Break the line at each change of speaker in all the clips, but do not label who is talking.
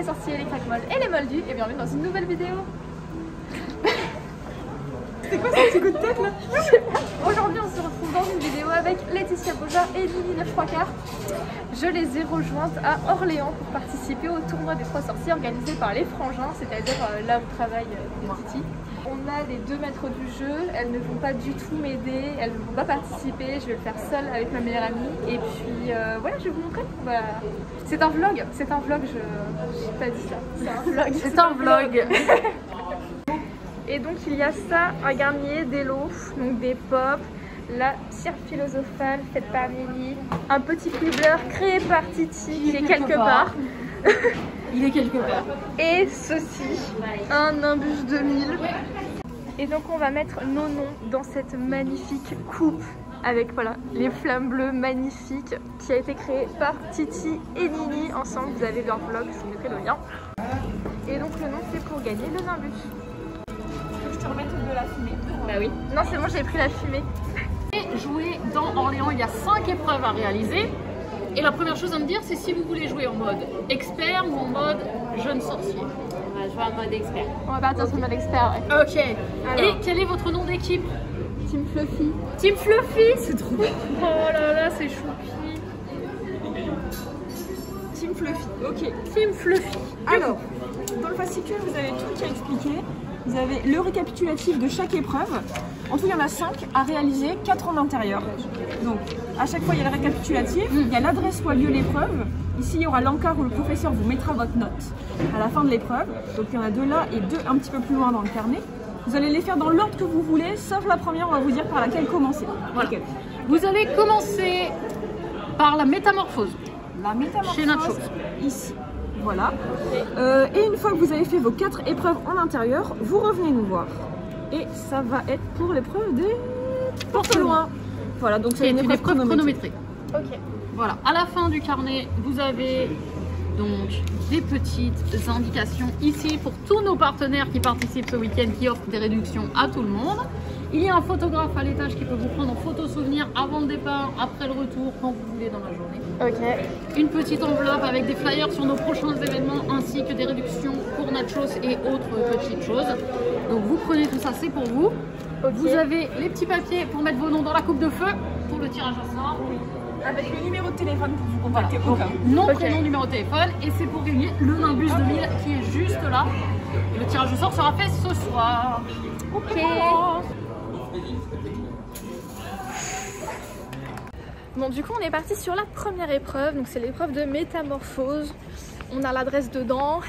sorciers, les craquemolles et les moldus et bienvenue dans une nouvelle vidéo. C'est quoi ce petit coup de tête là? Aujourd'hui on se retrouve dans une vidéo avec Laetitia Boja et Lily 9 3 quarts. Je les ai rejointes à Orléans pour participer au tournoi des 3 sorciers organisé par les Frangins, c'est-à-dire là où travaille Titi. On a les 2 maîtres du jeu, elles ne vont pas du tout m'aider, elles ne vont pas participer, je vais le faire seule avec ma meilleure amie. Et puis voilà, je vais vous montrer. Bah, c'est un vlog, je n'ai pas dit ça. C'est un vlog.
C'est un vlog.
Et donc il y a ça, un garnier, des lots, donc des pops, la cire philosophale faite par Lily, un petit quibbler créé par Titi qui est quelque part.
Il est quelque part.
Et ceci, un Nimbus 2000. Et donc on va mettre nos noms dans cette magnifique coupe avec voilà les flammes bleues magnifiques qui a été créée par Titi et Lily ensemble. Vous avez leur vlog, je vous mettrai le lien. Et donc le nom c'est pour gagner le Nimbus. Je te remette de la fumée.
Bah oui.
Non c'est bon, j'ai pris la fumée.
Et jouer dans Orléans, il y a 5 épreuves à réaliser. Et la première chose à me dire, c'est si vous voulez jouer en mode expert ou en mode jeune sorcier.
On va jouer en mode expert.
On va partir sur le mode expert, ouais.
Ok. Alors. Et quel est votre nom d'équipe?
Team Fluffy.
Team Fluffy. C'est trop bien. Oh là là, c'est choupi.
Team Fluffy, ok.
Team Fluffy.
Alors, dans le fascicule, vous avez tout qui a expliqué. Vous avez le récapitulatif de chaque épreuve. En tout, il y en a 5 à réaliser, 4 en intérieur. Donc, à chaque fois, il y a le récapitulatif, il y a l'adresse où a lieu l'épreuve. Ici, il y aura l'encart où le professeur vous mettra votre note à la fin de l'épreuve. Donc, il y en a 2 là et 2 un petit peu plus loin dans le carnet. Vous allez les faire dans l'ordre que vous voulez, sauf la première, on va vous dire par laquelle commencer.
Voilà.
Okay.
Vous allez commencer par la métamorphose.
La métamorphose,
chez Nachos.
Ici. Voilà. Et une fois que vous avez fait vos 4 épreuves en intérieur, vous revenez nous voir. Et ça va être pour l'épreuve des portes loin. Voilà, donc c'est une épreuve chronométrée.
Ok.
Voilà, à la fin du carnet, vous avez donc des petites indications ici pour tous nos partenaires qui participent ce week-end, qui offrent des réductions à tout le monde. Il y a un photographe à l'étage qui peut vous prendre en photo souvenir avant le départ, après le retour, quand vous voulez dans la journée.
Ok.
Une petite enveloppe avec des flyers sur nos prochains événements ainsi que des réductions pour nachos et autres petites choses. Donc vous prenez tout ça, c'est pour vous.
Okay.
Vous avez les petits papiers pour mettre vos noms dans la coupe de feu pour le tirage au sort.
Avec le numéro de téléphone pour vous contacter.
Voilà. Nom, prénom, numéro de téléphone. Et c'est pour gagner le Nimbus 2000 qui est juste là. Et le tirage au sort sera fait ce soir.
Ok. Bon, du coup on est parti sur la première épreuve, donc c'est l'épreuve de métamorphose. On a l'adresse dedans,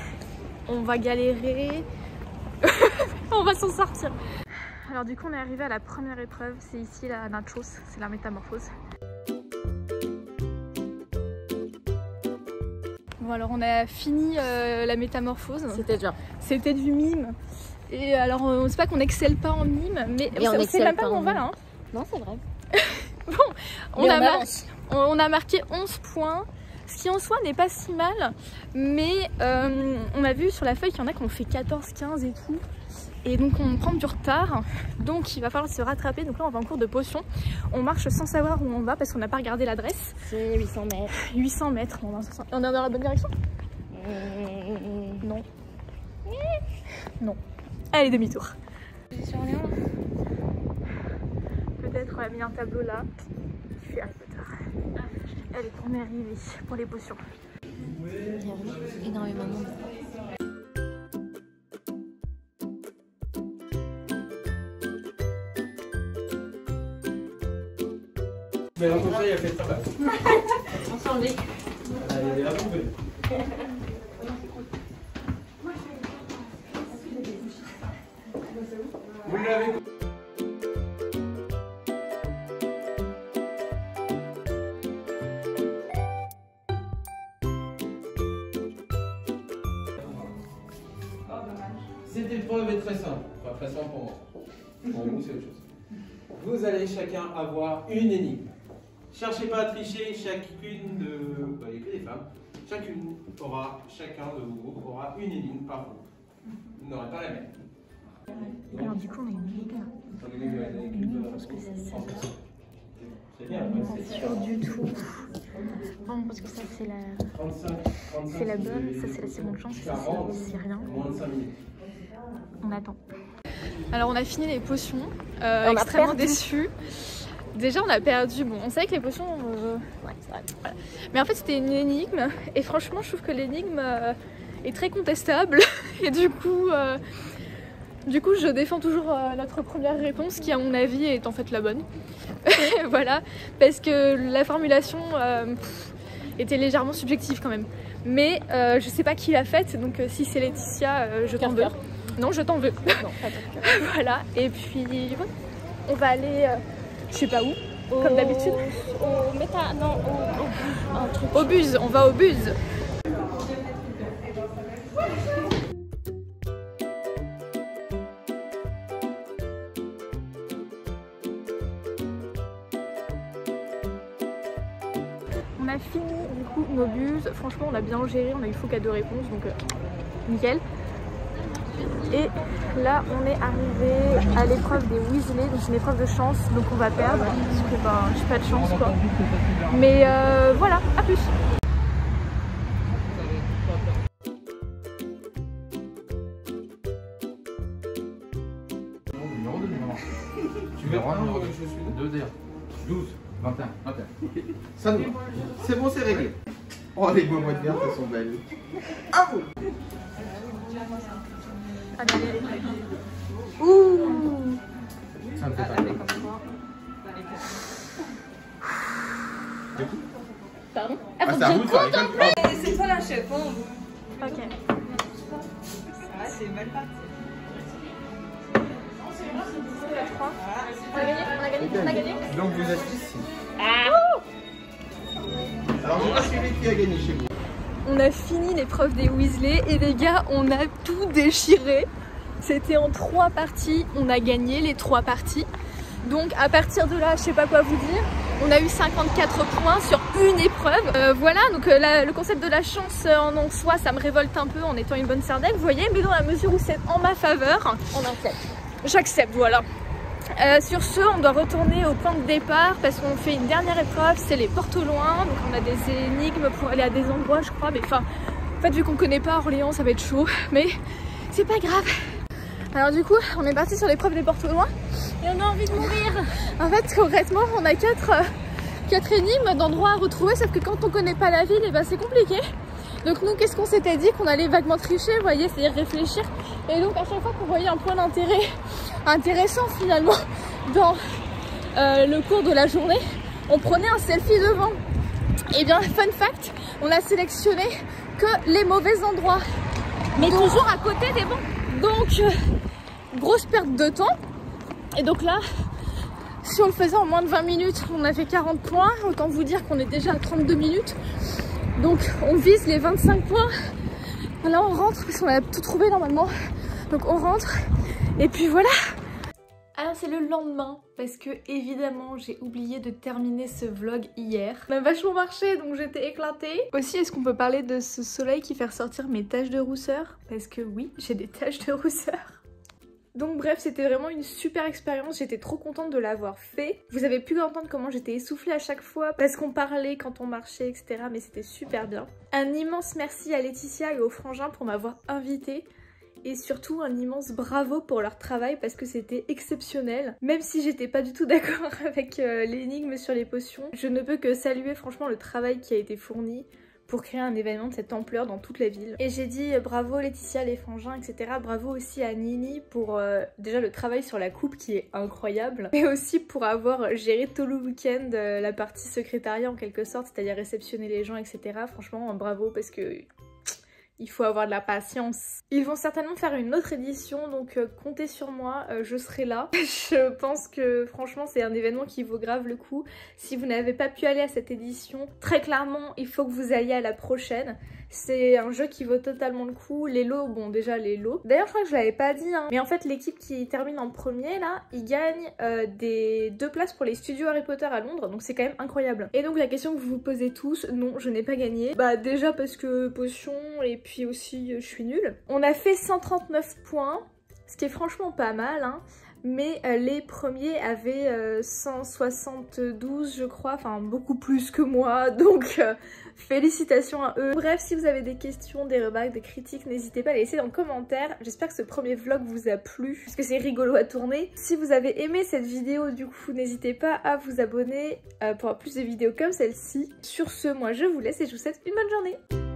on va galérer, on va s'en sortir. Alors du coup on est arrivé à la première épreuve, c'est ici la nachos, c'est la métamorphose. Bon alors on a fini la métamorphose.
C'était dur.
C'était du mime. Et alors on ne sait pas qu'on excelle pas en mime, mais on sait même pas où on va là. Hein.
Non c'est vrai.
Bon, on a marqué 11 points, ce qui en soi n'est pas si mal, mais on a vu sur la feuille qu'il y en a qui ont fait 14, 15 et tout, et donc on prend du retard, donc il va falloir se rattraper. Donc là on va en cours de potion, on marche sans savoir où on va parce qu'on n'a pas regardé l'adresse.
C'est 800 mètres.
800 mètres, on est dans la bonne direction? Non. Non. Allez, demi-tour. Sur Orléans. Peut-être on a mis un tableau là. Je suis Harry Potter. Allez, on est arrivé pour les potions.
Il y a énormément de monde.
Mais comme ça, il a fait ça.
Ensemble.
Allez, la poubelle. Vous l'avez. Cette épreuve est très simple. Enfin, très simple pour moi. Pour vous, c'est autre chose. Vous allez chacun avoir une énigme. Cherchez pas à tricher, chacune de. Bah, il n'y a que des femmes. Chacun de vous aura une énigme par vous. Vous n'aurez pas la même.
Alors du coup on a une énigme. Je pense que c'est ça.
C'est bien,
Pas sûr du tout. Non, parce que ça c'est la...
35,
C'est la bonne, ça c'est la seconde chance, ça c'est rien.
Moins de 5 minutes.
On attend.
Alors on a fini les potions,
On a
extrêmement
perdu.
déçus. Déjà on a perdu, bon on savait que les potions...
Ouais, c'est vrai.
voilà. Mais en fait c'était une énigme et franchement je trouve que l'énigme est très contestable et du coup je défends toujours notre première réponse qui à mon avis est en fait la bonne. Voilà, parce que la formulation était légèrement subjective quand même. Mais je sais pas qui l'a faite, donc si c'est Laetitia, je t'en veux. Non, je t'en veux.
Non, pas tant.
Voilà, et puis voilà. On va aller, je sais pas où, comme d'habitude.
Au méta... Non, un truc.
Au bus, on va au bus. On a fini du coup nos bus, franchement on a bien géré, on a eu faux cas de réponse donc nickel. Et là on est arrivé à l'épreuve des Weasley, donc c'est une épreuve de chance donc on va perdre parce que ben j'ai pas de chance quoi. Mais voilà, à plus.
Numéro 2, numéro 1.
Tu veux prendre que je suis
2 D. 12, 21.
Ça nous va. C'est bon, c'est réglé. Oh, les boîtes vertes, elles sont belles. Ah bon.
Ouh.
Ça me fait pas
Pardon?
Ah, c'est à vous de faire.
C'est toi la chef, hein.
Ok.
C'est mal parti.
On a gagné.
Donc vous êtes ici. Alors je vais pas suivre qui a gagné chez vous.
On a fini l'épreuve des Weasley et les gars, on a tout déchiré. C'était en 3 parties, on a gagné les 3 parties. Donc à partir de là, je sais pas quoi vous dire. On a eu 54 points sur une épreuve. Voilà, donc le concept de la chance en soi, ça me révolte un peu en étant une bonne sardelle, vous voyez. Mais dans la mesure où c'est en ma faveur,
On accepte.
j'accepte, voilà. Sur ce, on doit retourner au point de départ parce qu'on fait une dernière épreuve, c'est les portes au loin. Donc on a des énigmes pour aller à des endroits, je crois. Mais enfin, en fait, vu qu'on connaît pas Orléans, ça va être chaud. Mais c'est pas grave. Alors du coup, on est parti sur l'épreuve des portes au loin.
Et on a envie de mourir.
En fait, concrètement, on a 4 énigmes d'endroits à retrouver. Sauf que quand on connaît pas la ville, et ben c'est compliqué. Donc nous, qu'est-ce qu'on s'était dit? Qu'on allait vaguement tricher, vous voyez, c'est-à-dire réfléchir. Et donc à chaque fois qu'on voyait un point d'intérêt intéressant finalement dans le cours de la journée, on prenait un selfie devant. Et bien, fun fact, on a sélectionné que les mauvais endroits. Mais toujours à côté des bons. Donc, grosse perte de temps. Et donc là, si on le faisait en moins de 20 minutes, on a fait 40 points. Autant vous dire qu'on est déjà à 32 minutes. Donc on vise les 25 points. Là on rentre parce qu'on a tout trouvé normalement. Donc on rentre et puis voilà. Alors c'est le lendemain parce que évidemment j'ai oublié de terminer ce vlog hier. On a vachement marché donc j'étais éclatée. Aussi est-ce qu'on peut parler de ce soleil qui fait ressortir mes taches de rousseur? Parce que oui, j'ai des taches de rousseur. Donc bref, c'était vraiment une super expérience, j'étais trop contente de l'avoir fait. Vous avez pu entendre comment j'étais essoufflée à chaque fois parce qu'on parlait quand on marchait, etc. Mais c'était super bien. Un immense merci à Laetitia et aux frangins pour m'avoir invitée. Et surtout un immense bravo pour leur travail parce que c'était exceptionnel. Même si j'étais pas du tout d'accord avec l'énigme sur les potions, je ne peux que saluer franchement le travail qui a été fourni pour créer un événement de cette ampleur dans toute la ville. Et j'ai dit bravo Laetitia, les frangins, etc. Bravo aussi à Nini pour déjà le travail sur la coupe qui est incroyable. Et aussi pour avoir géré tout le week-end la partie secrétariat en quelque sorte, c'est-à-dire réceptionner les gens, etc. Franchement, bravo parce que il faut avoir de la patience. Ils vont certainement faire une autre édition, donc comptez sur moi, je serai là. Je pense que franchement c'est un événement qui vaut grave le coup. Si vous n'avez pas pu aller à cette édition, très clairement il faut que vous alliez à la prochaine. C'est un jeu qui vaut totalement le coup. Les lots, bon déjà les lots. D'ailleurs je crois que je l'avais pas dit, hein, mais en fait l'équipe qui termine en premier là, ils gagnent des 2 places pour les studios Harry Potter à Londres, donc c'est quand même incroyable. Et donc la question que vous vous posez tous, non je n'ai pas gagné. Bah déjà parce que potion et puis aussi je suis nulle. On a fait 139 points, ce qui est franchement pas mal, hein. mais les premiers avaient 172 je crois, enfin beaucoup plus que moi, donc félicitations à eux. Bref, si vous avez des questions, des remarques, des critiques, n'hésitez pas à les laisser dans le commentaire. J'espère que ce premier vlog vous a plu, parce que c'est rigolo à tourner. Si vous avez aimé cette vidéo, du coup, n'hésitez pas à vous abonner pour avoir plus de vidéos comme celle-ci. Sur ce, moi je vous laisse et je vous souhaite une bonne journée.